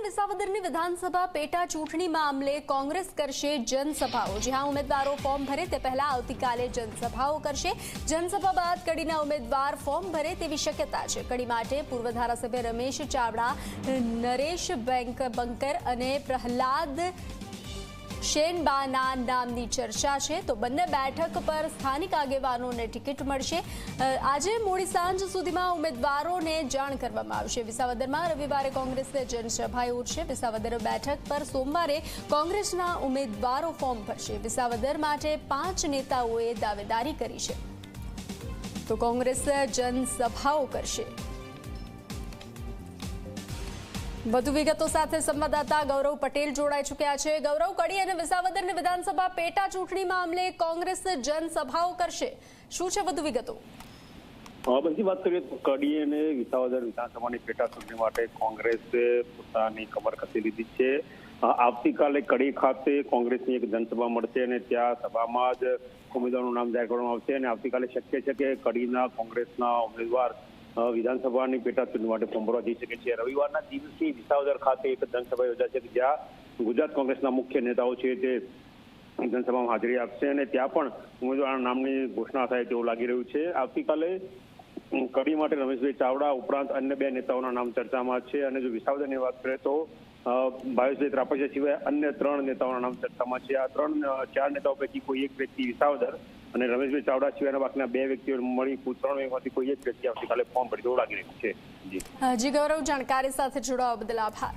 વિસાવદરની વિધાનસભા પેટા ચૂંટણી મામલે કોંગ્રેસ કરશે જનસભાઓ। જ્યાં ઉમેદવારો ફોર્મ ભરે તે પહેલા આવતીકાલે જનસભાઓ કરશે। જનસભા બાદ કડીના ઉમેદવાર ફોર્મ ભરે તેવી શક્યતા છે। કડી માટે પૂર્વ ધારાસભ્ય રમેશ ચાવડા, નરેશ બંકર અને પ્રહલાદ શેનબાના નામની ચર્ચા છે। તો બંને બેઠક પર સ્થાનિક આગેવાનોને ટિકિટ મળશે। આજે મોડી સાંજ સુધીમાં ઉમેદવારોને જાણ કરવામાં આવશે। વિસાવદરમાં રવિવારે કોંગ્રેસને જનસભા યોજશે। વિસાવદર બેઠક પર સોમવારે કોંગ્રેસના ઉમેદવારો ફોર્મ ભરશે। વિસાવદર માટે 5 નેતાઓએ દાવેદારી કરી છે, તો કોંગ્રેસ જનસભાઓ કરશે। વધુ વિગતો સાથે સંવાદદાતા ગૌરવ પટેલ જોડાઈ ચૂક્યા છે। ગૌરવ, કડી અને વિસાવદરની વિધાનસભા પેટા ચૂંટણી મામલે કોંગ્રેસ જનસભાઓ કરશે, શું છે વધુ વિગતો? બધી વાત કરીએ તો કડી અને વિસાવદર વિધાનસભાની પેટા ચૂંટણી માટે કોંગ્રેસે પોતાની કમર કસી લીધી છે। આવતીકાલે કડી ખાતે કોંગ્રેસની એક જનસભા મળશે અને ત્યાં સભામાં જ ઉમેદવારનું નામ જાહેર કરવામાં આવશે અને આવતીકાલે શક્ય છે કે કડીના કોંગ્રેસના ઉમેદવાર વિધાનસભાની પેટા ચૂંટણી માટે ફોર્મ ભરવા જઈ શકે છે। રવિવારના દિવસે વિસાવદર ખાતે એક જનસભા યોજાશે જ્યાં ગુજરાત કોંગ્રેસના મુખ્ય નેતાઓ છે તે જનસભામાં હાજરી આપશે અને ત્યાં પણ ઉમેદવારના નામની ઘોષણા થાય તેવું લાગી રહ્યું છે। આવતીકાલે કડી માટે રમેશભાઈ ચાવડા ઉપરાંત અન્ય 2 નેતાઓના નામ ચર્ચામાં છે અને જો વિસાવદરની વાત કરીએ તો ભાવેશભાઈ ત્રાપસિયા સિવાય અન્ય 3 નેતાઓના નામ ચર્ચામાં છે। આ 4 નેતાઓ પૈકી કોઈ એક વ્યક્તિ વિસાવદર અને રમેશભાઈ ચાવડા સિવાયના બાકીના 2 વ્યક્તિઓ મળી કુલ 3 વ્યક્તિમાંથી કોઈ એક વ્યક્તિ આવતીકાલે ફોર્મ ભરી દેવું લાગી રહ્યું છે। જી ગૌરવ, જાણકારી સાથે જોડાવા બદલ આભાર।